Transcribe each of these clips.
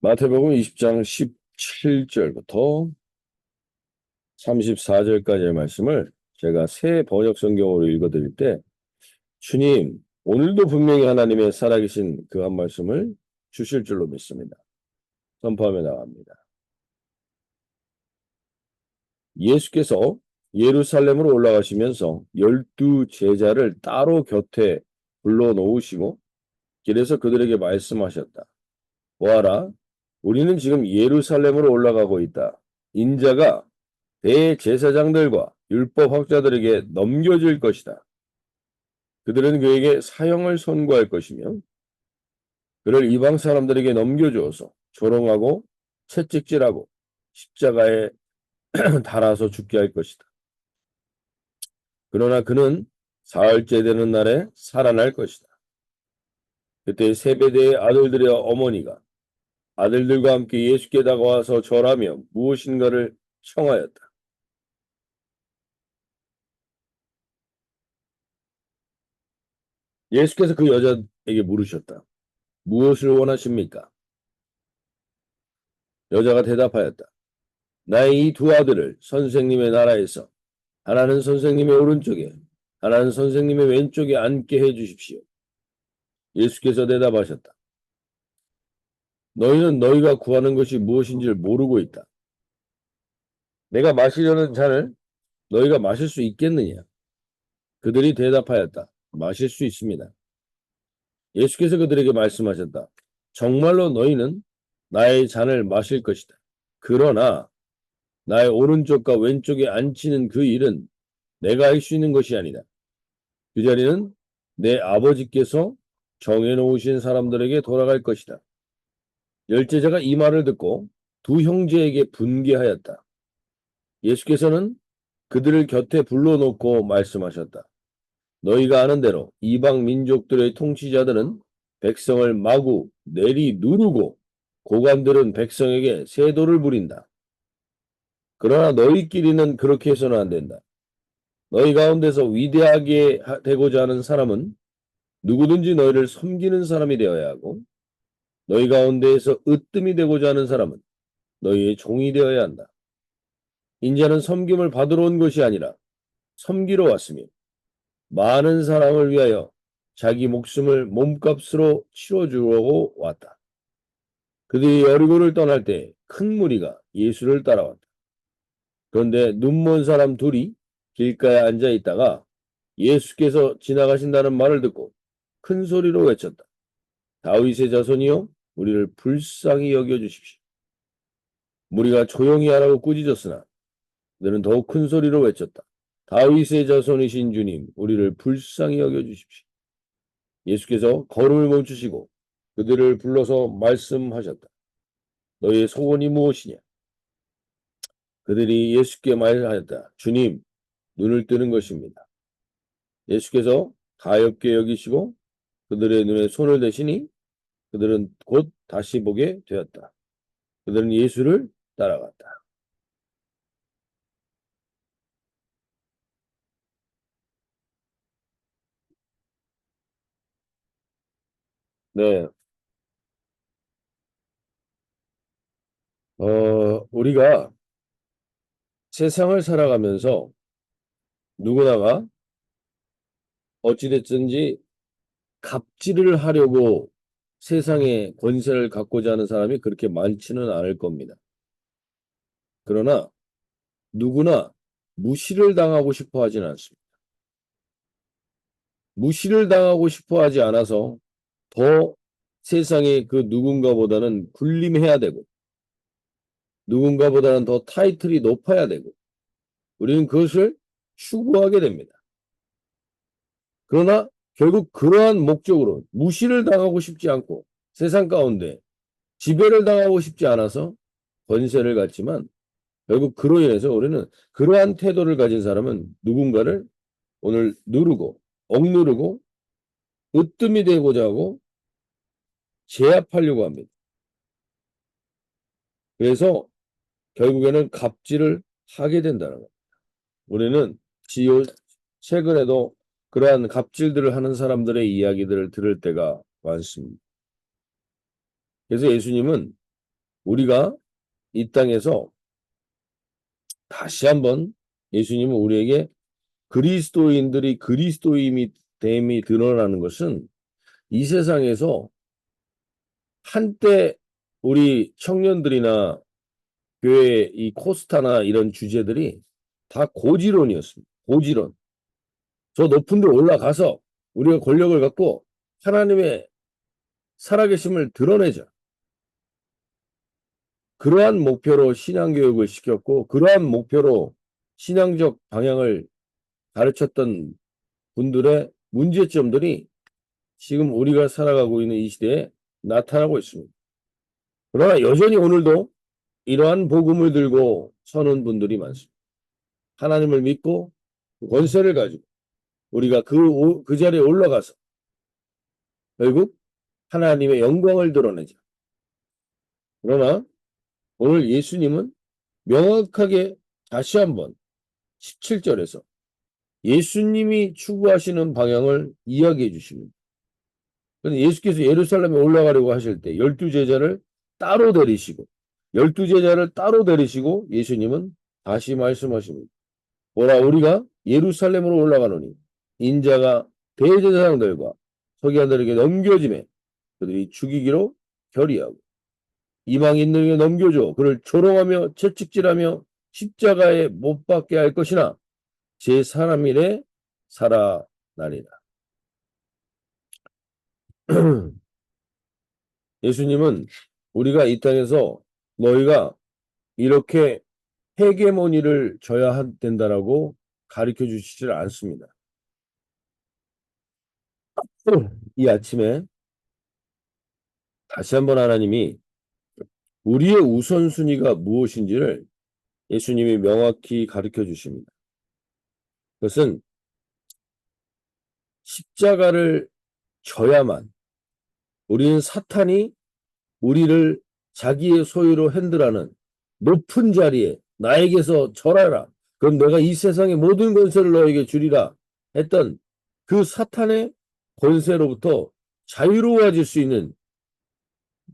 마태복음 20장 17절부터 34절까지의 말씀을 제가 새 번역 성경으로 읽어드릴 때 주님, 오늘도 분명히 하나님의 살아계신 그 한 말씀을 주실 줄로 믿습니다. 선포하며 나갑니다. 예수께서 예루살렘으로 올라가시면서 12 제자를 따로 곁에 불러놓으시고 길에서 그들에게 말씀하셨다. 보아라, 우리는 지금 예루살렘으로 올라가고 있다. 인자가 대제사장들과 율법학자들에게 넘겨질 것이다. 그들은 그에게 사형을 선고할 것이며 그를 이방 사람들에게 넘겨주어서 조롱하고 채찍질하고 십자가에 달아서 죽게 할 것이다. 그러나 그는 사흘째 되는 날에 살아날 것이다. 그때 세베대의 아들들의 어머니가 아들들과 함께 예수께 다가와서 절하며 무엇인가를 청하였다. 예수께서 그 여자에게 물으셨다. 무엇을 원하십니까? 여자가 대답하였다. 나의 이 두 아들을 선생님의 나라에서 하나는 선생님의 오른쪽에 하나는 선생님의 왼쪽에 앉게 해 주십시오. 예수께서 대답하셨다. 너희는 너희가 구하는 것이 무엇인지를 모르고 있다. 내가 마시려는 잔을 너희가 마실 수 있겠느냐? 그들이 대답하였다. 마실 수 있습니다. 예수께서 그들에게 말씀하셨다. 정말로 너희는 나의 잔을 마실 것이다. 그러나 나의 오른쪽과 왼쪽에 앉히는 그 일은 내가 할 수 있는 것이 아니다. 그 자리는 내 아버지께서 정해놓으신 사람들에게 돌아갈 것이다. 열제자가 이 말을 듣고 두 형제에게 분개하였다. 예수께서는 그들을 곁에 불러놓고 말씀하셨다. 너희가 아는 대로 이방 민족들의 통치자들은 백성을 마구 내리 누르고 고관들은 백성에게 세도를 부린다. 그러나 너희끼리는 그렇게 해서는 안 된다. 너희 가운데서 위대하게 되고자 하는 사람은 누구든지 너희를 섬기는 사람이 되어야 하고 너희 가운데에서 으뜸이 되고자 하는 사람은 너희의 종이 되어야 한다. 인자는 섬김을 받으러 온 것이 아니라 섬기러 왔으며 많은 사람을 위하여 자기 목숨을 몸값으로 치러주려고 왔다. 그들이 여리고를 떠날 때 큰 무리가 예수를 따라왔다. 그런데 눈먼 사람 둘이 길가에 앉아 있다가 예수께서 지나가신다는 말을 듣고 큰 소리로 외쳤다. 다윗의 자손이여 우리를 불쌍히 여겨주십시오. 무리가 조용히 하라고 꾸짖었으나 그들은 더욱 큰 소리로 외쳤다. 다윗의 자손이신 주님 우리를 불쌍히 여겨주십시오. 예수께서 걸음을 멈추시고 그들을 불러서 말씀하셨다. 너희의 소원이 무엇이냐? 그들이 예수께 말하였다. 주님, 눈을 뜨는 것입니다. 예수께서 가엾게 여기시고 그들의 눈에 손을 대시니 그들은 곧 다시 보게 되었다. 그들은 예수를 따라갔다. 네, 우리가 세상을 살아가면서 누구나가 어찌됐든지 갑질을 하려고 세상에 권세를 갖고자 하는 사람이 그렇게 많지는 않을 겁니다. 그러나 누구나 무시를 당하고 싶어 하지는 않습니다. 무시를 당하고 싶어 하지 않아서 더 세상에 그 누군가보다는 군림해야 되고 누군가보다는 더 타이틀이 높아야 되고 우리는 그것을 추구하게 됩니다. 그러나 결국 그러한 목적으로 무시를 당하고 싶지 않고 세상 가운데 지배를 당하고 싶지 않아서 권세를 갖지만 결국 그로 인해서 우리는 그러한 태도를 가진 사람은 누군가를 오늘 누르고 억누르고 으뜸이 되고자 하고 제압하려고 합니다. 그래서 결국에는 갑질을 하게 된다는 겁니다. 우리는 최근에도 그러한 갑질들을 하는 사람들의 이야기들을 들을 때가 많습니다. 그래서 예수님은 우리가 이 땅에서 다시 한번 예수님은 우리에게 그리스도인들이 그리스도인이 됨이 드러나는 것은 이 세상에서 한때 우리 청년들이나 교회 이 코스타나 이런 주제들이 다 고지론이었습니다. 고지론. 저 높은 데 올라가서 우리가 권력을 갖고 하나님의 살아계심을 드러내자. 그러한 목표로 신앙교육을 시켰고 그러한 목표로 신앙적 방향을 가르쳤던 분들의 문제점들이 지금 우리가 살아가고 있는 이 시대에 나타나고 있습니다. 그러나 여전히 오늘도 이러한 복음을 들고 서는 분들이 많습니다. 하나님을 믿고 권세를 가지고 우리가 그 자리에 올라가서 결국 하나님의 영광을 드러내자. 그러나 오늘 예수님은 명확하게 다시 한번 17절에서 예수님이 추구하시는 방향을 이야기해 주십니다. 예수께서 예루살렘에 올라가려고 하실 때 12제자를 따로 데리시고 12제자를 따로 데리시고 예수님은 다시 말씀하십니다. 보라 우리가 예루살렘으로 올라가노니 인자가 대제사장들과 서기관들에게 넘겨지매 그들이 죽이기로 결의하고 이방인들에게 넘겨줘 그를 조롱하며 채찍질하며 십자가에 못 박게 할 것이나 제3일에 살아나리라. 예수님은 우리가 이 땅에서 너희가 이렇게 헤게모니를 져야 된다라고 가르쳐 주시질 않습니다. 이 아침에 다시 한번 하나님이 우리의 우선순위가 무엇인지를 예수님이 명확히 가르쳐 주십니다. 그것은 십자가를 져야만 우리는 사탄이 우리를 자기의 소유로 핸들하는 높은 자리에 나에게서 절하라. 그럼 내가 이 세상의 모든 권세를 너에게 주리라 했던 그 사탄의 권세로부터 자유로워질 수 있는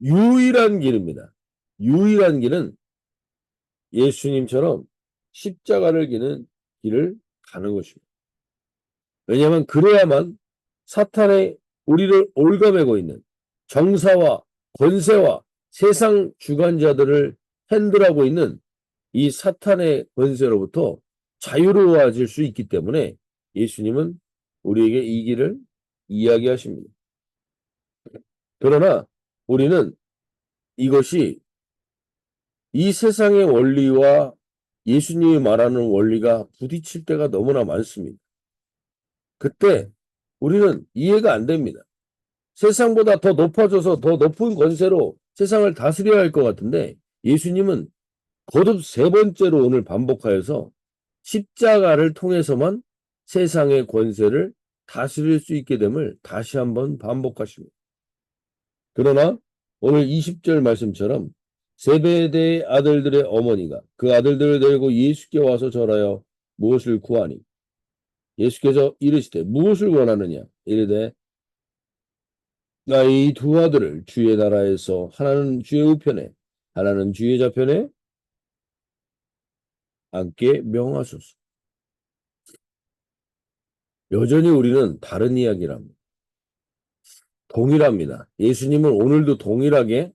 유일한 길입니다. 유일한 길은 예수님처럼 십자가를 지는 길을 가는 것입니다. 왜냐하면 그래야만 사탄의 우리를 올가매고 있는 정사와 권세와 세상 주관자들을 핸들하고 있는 이 사탄의 권세로부터 자유로워질 수 있기 때문에 예수님은 우리에게 이 길을 이야기하십니다. 그러나 우리는 이것이 이 세상의 원리와 예수님이 말하는 원리가 부딪힐 때가 너무나 많습니다. 그때 우리는 이해가 안 됩니다. 세상보다 더 높아져서 더 높은 권세로 세상을 다스려야 할 것 같은데 예수님은 거듭 세 번째로 오늘 반복하여서 십자가를 통해서만 세상의 권세를 다스릴 수 있게 됨을 다시 한번 반복하십니다. 그러나 오늘 20절 말씀처럼 세베대의 아들들의 어머니가 그 아들들을 데리고 예수께 와서 절하여 무엇을 구하니 예수께서 이르시되 무엇을 원하느냐 이르되 나의 이 두 아들을 주의 나라에서 하나는 주의 우편에 하나는 주의 좌편에 앉게 명하소서. 여전히 우리는 다른 이야기를 합니다. 동일합니다. 예수님은 오늘도 동일하게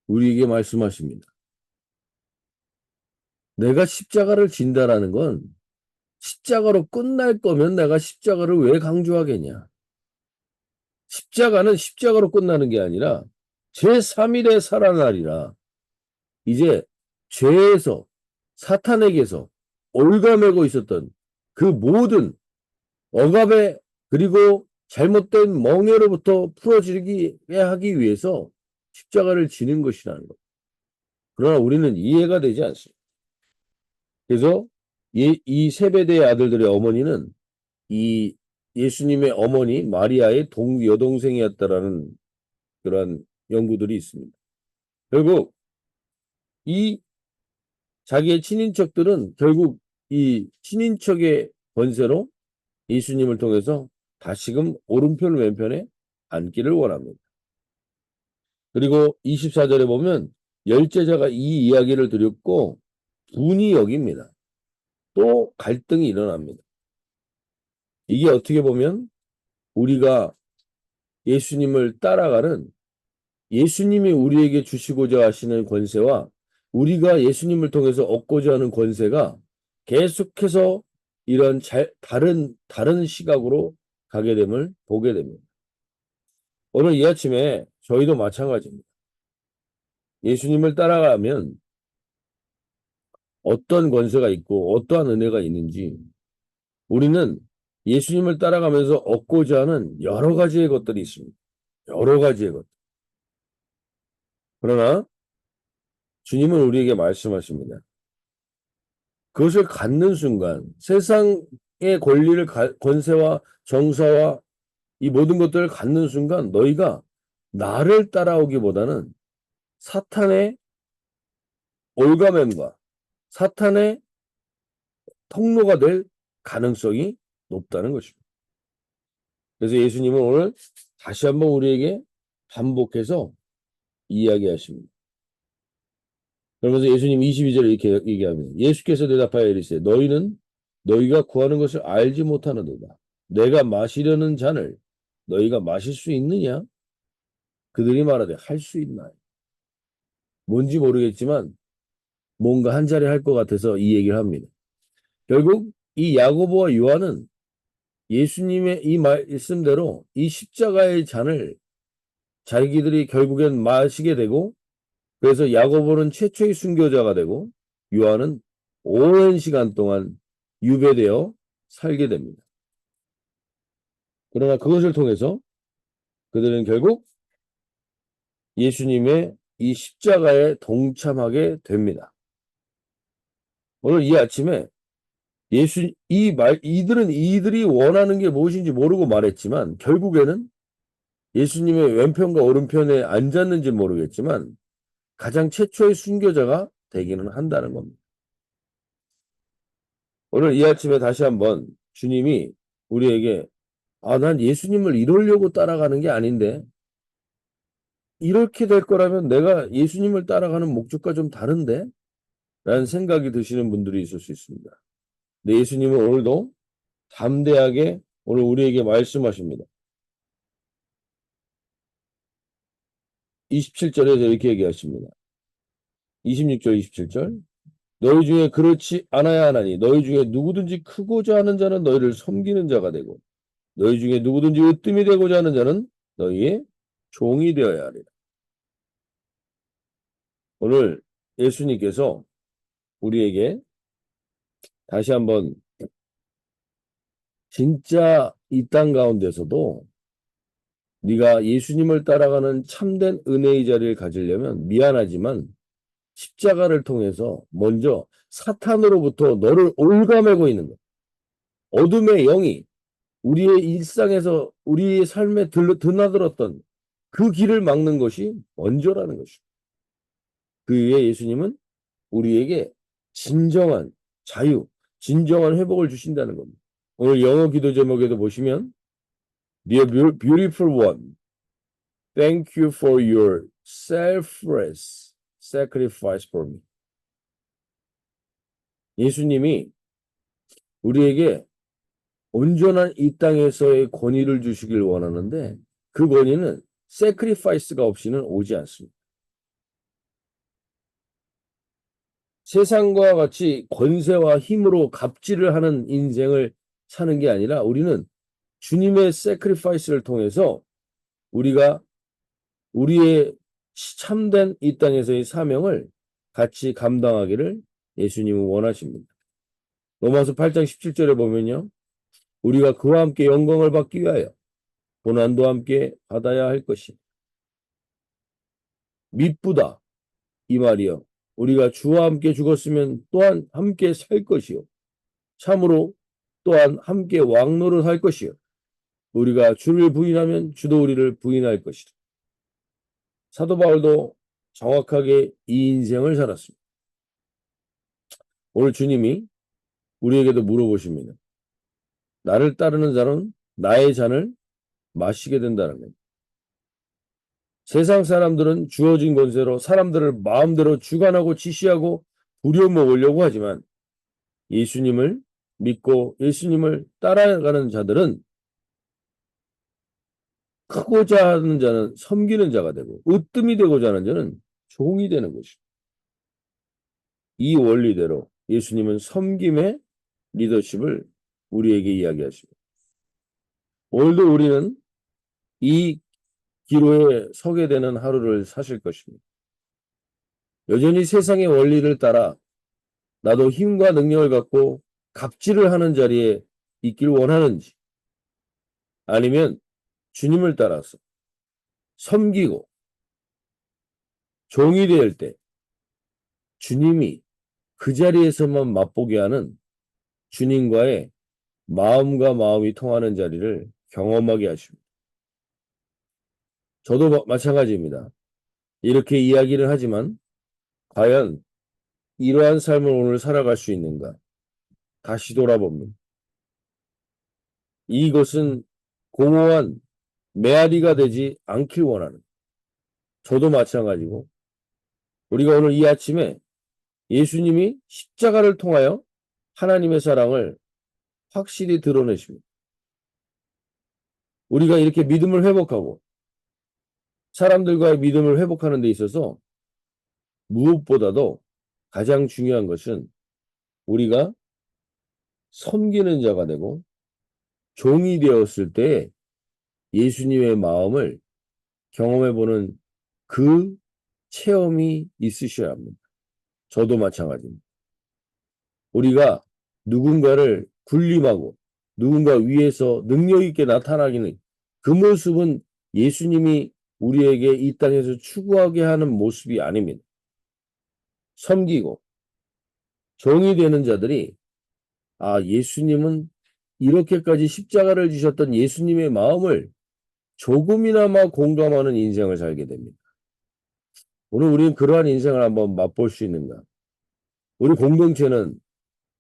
우리에게 말씀하십니다. 내가 십자가를 진다라는 건 십자가로 끝날 거면 내가 십자가를 왜 강조하겠냐. 십자가는 십자가로 끝나는 게 아니라 제3일에 살아나리라. 이제 죄에서 사탄에게서 올가매고 있었던 그 모든 억압에 그리고 잘못된 멍에로부터 풀어지게 하기 위해서 십자가를 지는 것이라는 것. 그러나 우리는 이해가 되지 않습니다. 그래서 이 세베대의 아들들의 어머니는 이 예수님의 어머니 마리아의 여동생이었다라는 그런 연구들이 있습니다. 결국 이 자기의 친인척들은 결국 이 친인척의 권세로 예수님을 통해서 다시금 오른편 왼편에 앉기를 원합니다. 그리고 24절에 보면 열제자가 이 이야기를 들었고 분이 여깁니다. 또 갈등이 일어납니다. 이게 어떻게 보면 우리가 예수님을 따라가는 예수님이 우리에게 주시고자 하시는 권세와 우리가 예수님을 통해서 얻고자 하는 권세가 계속해서 이런 다른 시각으로 가게 됨을 보게 됩니다. 오늘 이 아침에 저희도 마찬가지입니다. 예수님을 따라가면 어떤 권세가 있고 어떠한 은혜가 있는지 우리는 예수님을 따라가면서 얻고자 하는 여러 가지의 것들이 있습니다. 여러 가지의 것. 그러나 주님은 우리에게 말씀하십니다. 그것을 갖는 순간 세상의 권리를 권세와 정사와 이 모든 것들을 갖는 순간 너희가 나를 따라오기보다는 사탄의 올가맨과 사탄의 통로가 될 가능성이 높다는 것입니다. 그래서 예수님은 오늘 다시 한번 우리에게 반복해서 이야기하십니다. 그러면서 예수님 22절에 이렇게 얘기합니다. 예수께서 대답하여 이르시되 너희는 너희가 구하는 것을 알지 못하는도다. 내가 마시려는 잔을 너희가 마실 수 있느냐? 그들이 말하되 할 수 있나요? 뭔지 모르겠지만 뭔가 한 자리 할 것 같아서 이 얘기를 합니다. 결국 이 야고보와 요한은 예수님의 이 말씀대로 이 십자가의 잔을 자기들이 결국엔 마시게 되고 그래서 야고보는 최초의 순교자가 되고 요한은 오랜 시간 동안 유배되어 살게 됩니다. 그러나 그것을 통해서 그들은 결국 예수님의 이 십자가에 동참하게 됩니다. 오늘 이 아침에 이들이 원하는 게 무엇인지 모르고 말했지만 결국에는 예수님의 왼편과 오른편에 앉았는지 모르겠지만 가장 최초의 순교자가 되기는 한다는 겁니다. 오늘 이 아침에 다시 한번 주님이 우리에게 난 예수님을 이루려고 따라가는 게 아닌데 이렇게 될 거라면 내가 예수님을 따라가는 목적과 좀 다른데? 라는 생각이 드시는 분들이 있을 수 있습니다. 근데 예수님은 오늘도 담대하게 오늘 우리에게 말씀하십니다. 27절에서 이렇게 얘기하십니다. 26절, 27절. 너희 중에 그렇지 않아야 하나니 너희 중에 누구든지 크고자 하는 자는 너희를 섬기는 자가 되고 너희 중에 누구든지 으뜸이 되고자 하는 자는 너희의 종이 되어야 하리라. 오늘 예수님께서 우리에게 다시 한번 진짜 이 땅 가운데서도 네가 예수님을 따라가는 참된 은혜의 자리를 가지려면 미안하지만 십자가를 통해서 먼저 사탄으로부터 너를 올가매고 있는 것. 어둠의 영이 우리의 일상에서 우리의 삶에 드나들었던 그 길을 막는 것이 먼저라는 것이죠. 그 위에 예수님은 우리에게 진정한 자유, 진정한 회복을 주신다는 겁니다. 오늘 영어 기도 제목에도 보시면 Dear beautiful one, thank you for your selfless sacrifice for me. 예수님이 우리에게 온전한 이 땅에서의 권위를 주시길 원하는데 그 권위는 sacrifice가 없이는 오지 않습니다. 세상과 같이 권세와 힘으로 갑질을 하는 인생을 사는 게 아니라 우리는 주님의 sacrifice를 통해서 우리가 우리의 참된 이 땅에서의 사명을 같이 감당하기를 예수님은 원하십니다. 로마서 8장 17절에 보면요. 우리가 그와 함께 영광을 받기 위하여 고난도 함께 받아야 할 것이 미쁘다 이 말이요. 우리가 주와 함께 죽었으면 또한 함께 살 것이요. 참으로 또한 함께 왕노릇 할 것이요. 우리가 주를 부인하면 주도 우리를 부인할 것이다. 사도 바울도 정확하게 이 인생을 살았습니다. 오늘 주님이 우리에게도 물어보십니다. 나를 따르는 자는 나의 잔을 마시게 된다는 겁니다. 세상 사람들은 주어진 권세로 사람들을 마음대로 주관하고 지시하고 부려먹으려고 하지만 예수님을 믿고 예수님을 따라가는 자들은 크고자 하는 자는 섬기는 자가 되고 으뜸이 되고자 하는 자는 종이 되는 것입니다. 이 원리대로 예수님은 섬김의 리더십을 우리에게 이야기하십니다. 오늘도 우리는 이 기로에 서게 되는 하루를 사실 것입니다. 여전히 세상의 원리를 따라 나도 힘과 능력을 갖고 갑질을 하는 자리에 있길 원하는지 아니면 주님을 따라서 섬기고 종이 될 때 주님이 그 자리에서만 맛보게 하는 주님과의 마음과 마음이 통하는 자리를 경험하게 하십니다. 저도 마찬가지입니다. 이렇게 이야기를 하지만 과연 이러한 삶을 오늘 살아갈 수 있는가? 다시 돌아봅니다. 이것은 공허한 메아리가 되지 않길 원하는 저도 마찬가지고 우리가 오늘 이 아침에 예수님이 십자가를 통하여 하나님의 사랑을 확실히 드러내십니다. 우리가 이렇게 믿음을 회복하고 사람들과의 믿음을 회복하는 데 있어서 무엇보다도 가장 중요한 것은 우리가 섬기는 자가 되고 종이 되었을 때 예수님의 마음을 경험해보는 그 체험이 있으셔야 합니다. 저도 마찬가지입니다. 우리가 누군가를 군림하고 누군가 위에서 능력 있게 나타나기는 그 모습은 예수님이 우리에게 이 땅에서 추구하게 하는 모습이 아닙니다. 섬기고 종이 되는 자들이 예수님은 이렇게까지 십자가를 지셨던 예수님의 마음을 조금이나마 공감하는 인생을 살게 됩니다. 오늘 우리는 그러한 인생을 한번 맛볼 수 있는가? 우리 공동체는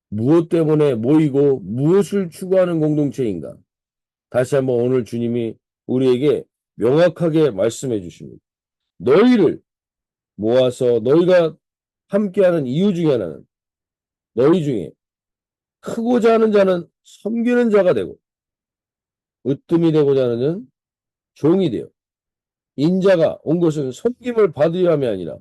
무엇 때문에 모이고 무엇을 추구하는 공동체인가? 다시 한번 오늘 주님이 우리에게 명확하게 말씀해 주십니다. 너희를 모아서 너희가 함께하는 이유 중에 하나는 너희 중에 크고자 하는 자는 섬기는 자가 되고 으뜸이 되고자 하는 자는 종이 되어 인자가 온 것은 섬김을 받으려 함이 아니라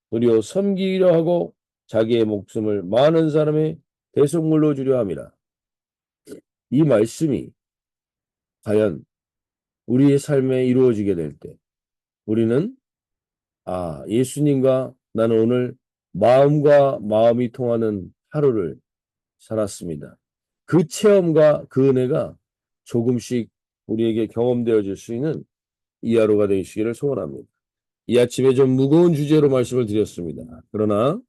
도리어 섬기려 하고 자기의 목숨을 많은 사람의 대속물로 주려 함이라. 이 말씀이 과연 우리의 삶에 이루어지게 될 때 우리는 예수님과 나는 오늘 마음과 마음이 통하는 하루를 살았습니다. 그 체험과 그 은혜가 조금씩 우리에게 경험되어질 수 있는 이 하루가 되시기를 소원합니다. 이 아침에 좀 무거운 주제로 말씀을 드렸습니다. 그러나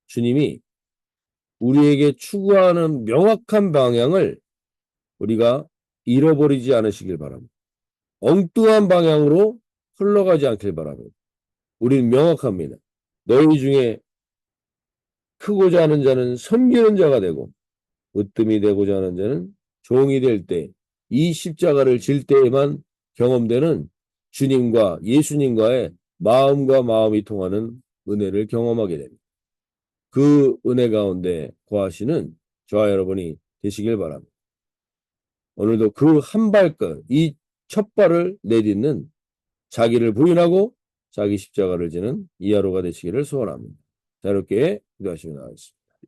주님이 우리에게 추구하는 명확한 방향을 우리가 잃어버리지 않으시길 바랍니다. 엉뚱한 방향으로 흘러가지 않길 바랍니다. 우리는 명확합니다. 너희 중에 크고자 하는 자는 섬기는 자가 되고 으뜸이 되고자 하는 자는 종이 될 때 이 십자가를 질 때에만 경험되는 주님과 예수님과의 마음과 마음이 통하는 은혜를 경험하게 됩니다. 그 은혜 가운데 거하시는 저와 여러분이 되시길 바랍니다. 오늘도 그 한 발끝, 이 첫 발을 내딛는 자기를 부인하고 자기 십자가를 지는 이 하루가 되시기를 소원합니다. 자, 이렇게 기도하시면 나가겠습니다.